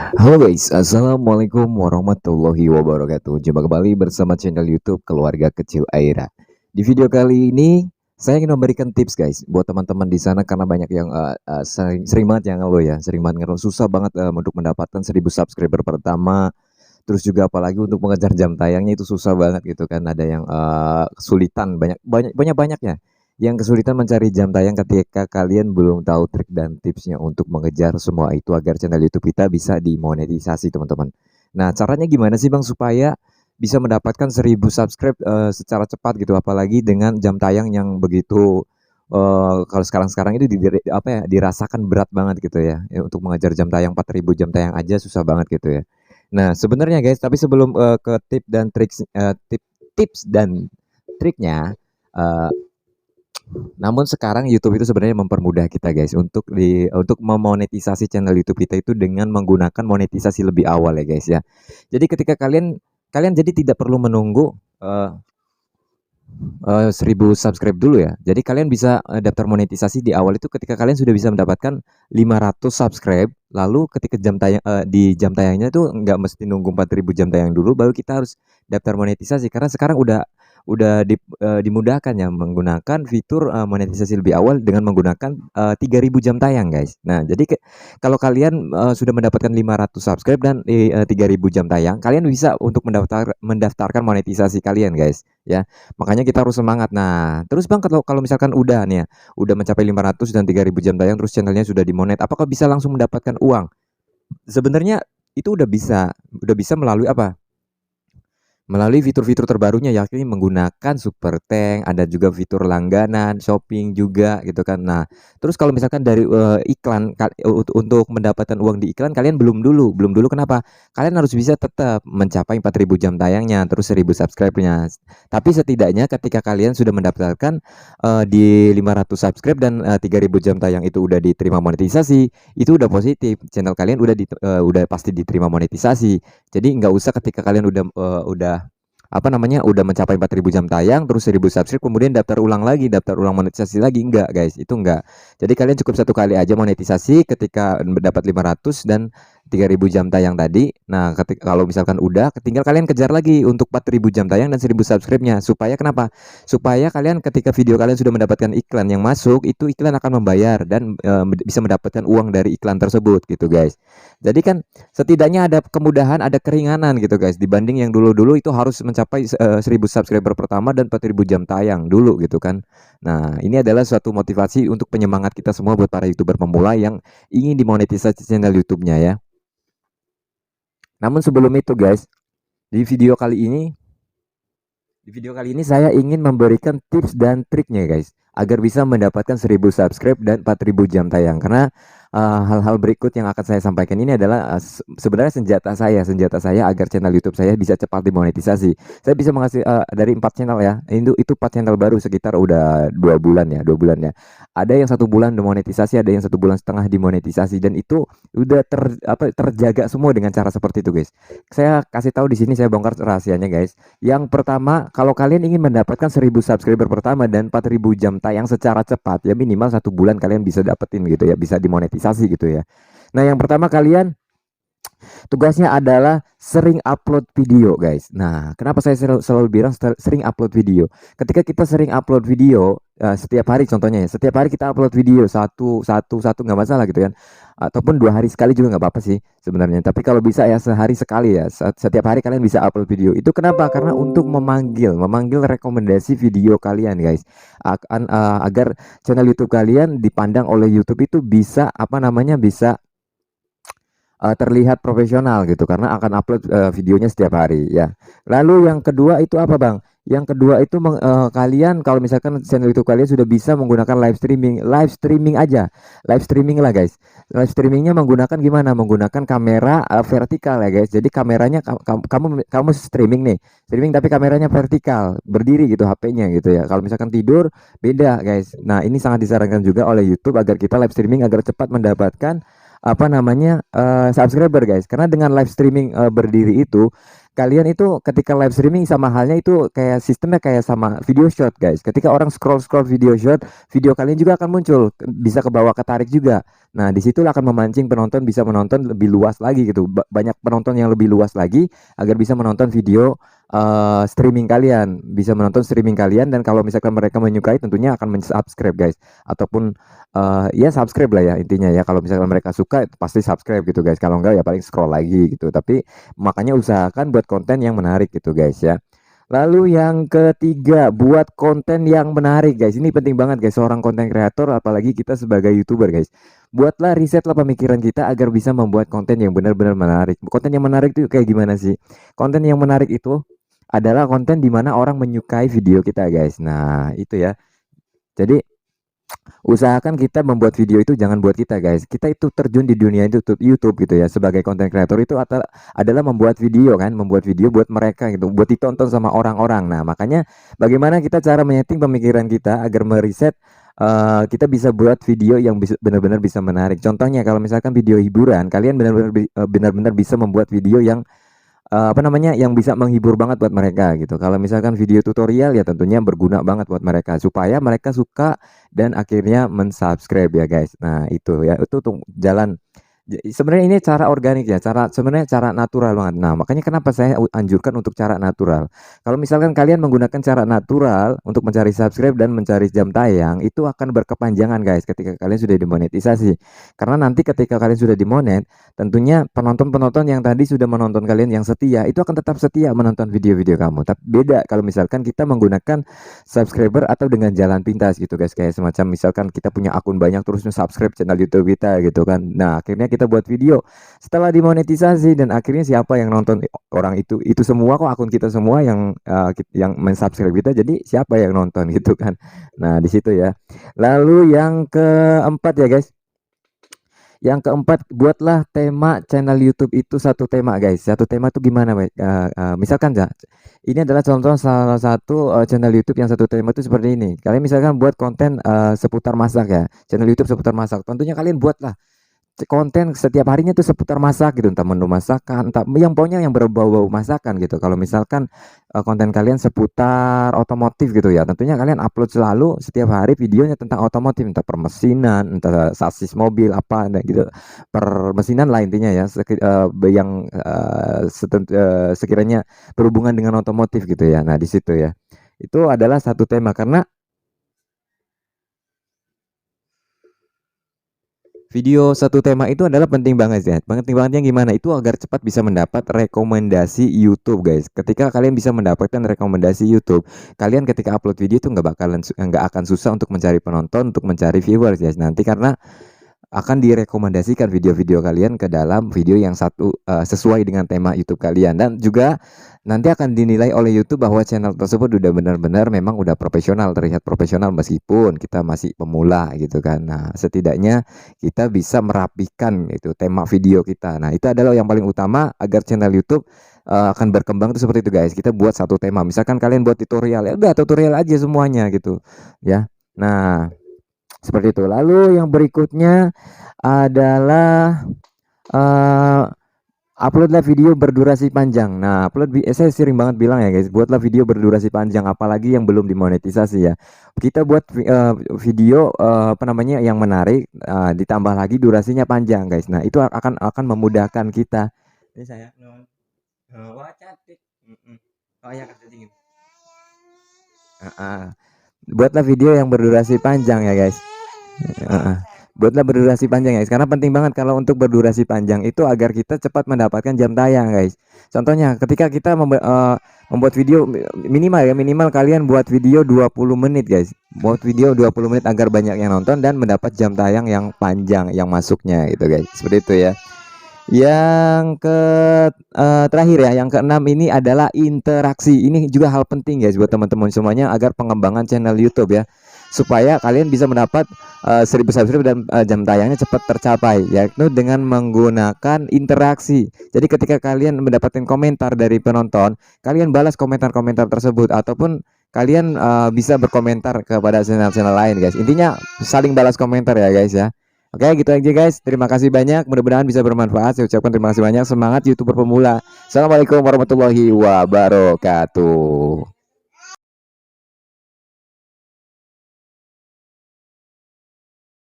Halo guys, assalamualaikum warahmatullahi wabarakatuh. Jumpa kembali bersama channel YouTube Keluarga Kecil Aira. Di video kali ini saya ingin memberikan tips guys buat teman-teman di sana karena banyak yang sering banget yang ngeluh ya, sering banget ngeluh susah banget untuk mendapatkan 1000 subscriber pertama. Terus juga apalagi untuk mengejar jam tayangnya itu susah banget gitu kan. Ada yang kesulitan banyaknya yang kesulitan mencari jam tayang ketika kalian belum tahu trik dan tipsnya untuk mengejar semua itu agar channel YouTube kita bisa dimonetisasi teman-teman. Nah, caranya gimana sih Bang supaya bisa mendapatkan 1000 subscribe secara cepat gitu apalagi dengan jam tayang yang begitu kalau sekarang-sekarang itu apa ya, dirasakan berat banget gitu ya, untuk mengejar jam tayang 4000 jam tayang aja susah banget gitu ya. Nah, sebenarnya guys, tapi sebelum ke tips dan triknya, eee namun sekarang YouTube itu sebenarnya mempermudah kita guys untuk memonetisasi channel YouTube kita itu dengan menggunakan monetisasi lebih awal ya guys ya. Jadi ketika kalian kalian jadi tidak perlu menunggu 1000 subscribe dulu ya. Jadi kalian bisa daftar monetisasi di awal itu ketika kalian sudah bisa mendapatkan 500 subscribe. Lalu ketika di jam tayangnya itu nggak mesti nunggu 4000 jam tayang dulu baru kita harus daftar monetisasi karena sekarang dimudahkan ya menggunakan fitur monetisasi lebih awal dengan menggunakan 3000 jam tayang guys. Nah, jadi kalau kalian sudah mendapatkan 500 subscribe dan 3000 jam tayang, kalian bisa untuk mendaftarkan monetisasi kalian guys ya. Makanya kita harus semangat. Nah, terus Bang kalau kalau misalkan udah nih ya, udah mencapai 500 dan 3000 jam tayang terus channelnya sudah dimonet, apakah bisa langsung mendapatkan uang? Sebenarnya itu udah bisa melalui apa? Melalui fitur-fitur terbarunya yakni menggunakan super thank, ada juga fitur langganan, shopping juga gitu kan. Nah, terus kalau misalkan dari iklan untuk mendapatkan uang di iklan kalian belum dulu kenapa? Kalian harus bisa tetap mencapai 4000 jam tayangnya, terus 1000 subscribe-nya. Tapi setidaknya ketika kalian sudah mendaftarkan di 500 subscribe dan 3000 jam tayang itu udah diterima monetisasi, itu udah positif. Channel kalian udah pasti diterima monetisasi. Jadi nggak usah ketika kalian udah apa namanya udah mencapai 4000 jam tayang terus 1000 subscribe kemudian daftar ulang monetisasi lagi enggak guys itu enggak. Jadi kalian cukup satu kali aja monetisasi ketika mendapat 500 dan 3000 jam tayang tadi. Nah, kalau misalkan udah, tinggal kalian kejar lagi untuk 4000 jam tayang dan 1000 subscribe-nya. Supaya kenapa? Supaya kalian ketika video kalian sudah mendapatkan iklan yang masuk, itu iklan akan membayar dan bisa mendapatkan uang dari iklan tersebut gitu, guys. Jadi kan setidaknya ada kemudahan, ada keringanan gitu, guys. Dibanding yang dulu-dulu itu harus mencapai 1000 subscriber pertama dan 4000 jam tayang dulu gitu kan. Nah, ini adalah suatu motivasi untuk penyemangat kita semua buat para YouTuber pemula yang ingin dimonetisasi channel YouTube-nya ya. Namun sebelum itu guys, di video kali ini saya ingin memberikan tips dan triknya guys, agar bisa mendapatkan 1000 subscribe dan 4000 jam tayang. Karena hal-hal berikut yang akan saya sampaikan ini adalah sebenarnya senjata saya agar channel YouTube saya bisa cepat dimonetisasi. Saya bisa mengasih dari 4 channel ya. Itu 4 channel baru sekitar udah 2 bulan ya. Ada yang 1 bulan demonetisasi, ada yang 1 bulan setengah dimonetisasi dan itu udah terjaga semua dengan cara seperti itu guys. Saya kasih tahu di sini, saya bongkar rahasianya guys. Yang pertama, kalau kalian ingin mendapatkan 1000 subscriber pertama dan 4000 jam tayang secara cepat, ya minimal 1 bulan kalian bisa dapetin gitu ya, bisa dimonetisasi gitu ya. Nah, yang pertama kalian tugasnya adalah sering upload video guys. Nah, kenapa saya selalu bilang sering upload video? Ketika kita sering upload video setiap hari contohnya ya, setiap hari kita upload video satu nggak masalah gitu kan, ataupun 2 hari sekali juga nggak apa-apa sih sebenarnya. Tapi kalau bisa ya sehari sekali ya, setiap hari kalian bisa upload video. Itu kenapa? Karena untuk memanggil rekomendasi video kalian guys, agar channel YouTube kalian dipandang oleh YouTube itu bisa apa namanya bisa terlihat profesional gitu karena akan upload videonya setiap hari ya. Lalu yang kedua itu apa Bang? Yang kedua itu kalian kalau misalkan channel YouTube kalian sudah bisa menggunakan live streaming aja, live streaming lah guys. Live streamingnya menggunakan gimana? Menggunakan kamera vertikal ya guys. Jadi kameranya kamu streaming nih, streaming tapi kameranya vertikal, berdiri gitu HP-nya gitu ya. Kalau misalkan tidur beda guys. Nah ini sangat disarankan juga oleh YouTube agar kita live streaming agar cepat mendapatkan apa namanya subscriber guys, karena dengan live streaming berdiri itu kalian itu ketika live streaming sama halnya itu kayak sistemnya kayak sama video short guys. Ketika orang scroll video short, video kalian juga akan muncul, bisa ke bawah ketarik juga. Nah, disitulah akan memancing penonton bisa menonton lebih luas lagi gitu. Banyak penonton yang lebih luas lagi agar bisa menonton video streaming kalian, bisa menonton streaming kalian, dan kalau misalkan mereka menyukai tentunya akan mensubscribe guys, ataupun ya subscribe lah ya intinya ya. Kalau misalkan mereka suka pasti subscribe gitu guys, kalau enggak ya paling scroll lagi gitu. Tapi makanya usahakan buat konten yang menarik gitu guys ya. Lalu yang ketiga, buat konten yang menarik guys. Ini penting banget guys, seorang konten kreator apalagi kita sebagai YouTuber guys. Buatlah riset lah pemikiran kita agar bisa membuat konten yang benar-benar menarik. Konten yang menarik itu kayak gimana sih? Konten yang menarik itu adalah konten di mana orang menyukai video kita guys. Nah, itu ya. Jadi usahakan kita membuat video itu jangan buat kita guys. Kita itu terjun di dunia YouTube gitu ya. Sebagai konten kreator itu adalah membuat video kan, membuat video buat mereka gitu, buat ditonton sama orang-orang. Nah, makanya bagaimana kita cara menyeting pemikiran kita agar meriset kita bisa buat video yang benar-benar bisa menarik. Contohnya kalau misalkan video hiburan, kalian benar-benar bisa membuat video yang apa namanya, yang bisa menghibur banget buat mereka gitu. Kalau misalkan video tutorial ya tentunya berguna banget buat mereka supaya mereka suka dan akhirnya mensubscribe ya guys. Nah itu ya, itu tuh jalan. Sebenarnya ini cara organik ya, sebenarnya cara natural banget. Nah, makanya kenapa saya anjurkan untuk cara natural. Kalau misalkan kalian menggunakan cara natural untuk mencari subscribe dan mencari jam tayang, itu akan berkepanjangan guys ketika kalian sudah dimonetisasi. Karena nanti ketika kalian sudah dimonet, tentunya penonton-penonton yang tadi sudah menonton kalian yang setia, itu akan tetap setia menonton video-video kamu. Tapi beda kalau misalkan kita menggunakan subscriber atau dengan jalan pintas gitu guys. Kayak semacam misalkan kita punya akun banyak terus subscribe channel YouTube kita gitu kan. Nah, akhirnya kita buat video setelah dimonetisasi dan akhirnya siapa yang nonton, orang itu semua kok, akun kita semua yang mensubscribe kita, jadi siapa yang nonton gitu kan. Nah di situ ya. Lalu yang keempat ya guys, yang keempat, buatlah tema channel YouTube itu satu tema guys. Satu tema itu gimana misalkan ya, ini adalah contoh salah satu channel YouTube yang satu tema itu seperti ini. Kalian misalkan buat konten seputar masak ya, channel YouTube seputar masak, tentunya kalian buatlah konten setiap harinya tuh seputar masak gitu, entah menu masakan, entah yang pokoknya yang berbau-bau masakan gitu. Kalau misalkan konten kalian seputar otomotif gitu ya, tentunya kalian upload selalu setiap hari videonya tentang otomotif, entah permesinan, entah sasis mobil apa gitu, permesinan lah intinya ya, yang sekiranya berhubungan dengan otomotif gitu ya. Nah di situ ya, itu adalah satu tema. Karena video satu tema itu adalah penting banget ya. Penting bangetnya gimana? Itu agar cepat bisa mendapat rekomendasi YouTube guys. Ketika kalian bisa mendapatkan rekomendasi YouTube, kalian ketika upload video itu nggak akan susah untuk mencari penonton, untuk mencari viewers ya. Nanti karena akan direkomendasikan video-video kalian ke dalam video yang sesuai dengan tema YouTube kalian, dan juga nanti akan dinilai oleh YouTube bahwa channel tersebut udah benar-benar memang udah profesional, terlihat profesional meskipun kita masih pemula gitu kan. Nah, setidaknya kita bisa merapikan itu tema video kita. Nah, itu adalah yang paling utama agar channel YouTube akan berkembang itu seperti itu guys. Kita buat satu tema. Misalkan kalian buat tutorial, ya udah tutorial aja semuanya gitu ya. Nah, seperti itu. Lalu yang berikutnya adalah uploadlah video berdurasi panjang. Nah, saya sering banget bilang ya guys, buatlah video berdurasi panjang, apalagi yang belum dimonetisasi ya. Kita buat video apa namanya, yang menarik, ditambah lagi durasinya panjang guys. Nah, itu akan memudahkan kita. Ini saya wah cantik. Oh ya, kerja dingin. Buatlah video yang berdurasi panjang ya guys. Buatlah berdurasi panjang guys, karena penting banget kalau untuk berdurasi panjang itu agar kita cepat mendapatkan jam tayang guys. Contohnya ketika kita membuat video, minimal kalian buat video 20 menit guys. Buat video 20 menit agar banyak yang nonton dan mendapat jam tayang yang panjang yang masuknya gitu guys. Seperti itu ya. Yang terakhir ya, yang keenam ini adalah interaksi. Ini juga hal penting guys buat teman-teman semuanya agar pengembangan channel YouTube ya, supaya kalian bisa mendapat 1000 subscriber dan jam tayangnya cepat tercapai, yaitu dengan menggunakan interaksi. Jadi ketika kalian mendapatkan komentar dari penonton, kalian balas komentar-komentar tersebut, ataupun kalian bisa berkomentar kepada channel-channel lain guys. Intinya saling balas komentar ya guys ya. Oke, gitu aja guys. Terima kasih banyak. Mudah-mudahan bisa bermanfaat. Saya ucapkan terima kasih banyak. Semangat YouTuber pemula. Assalamualaikum warahmatullahi wabarakatuh.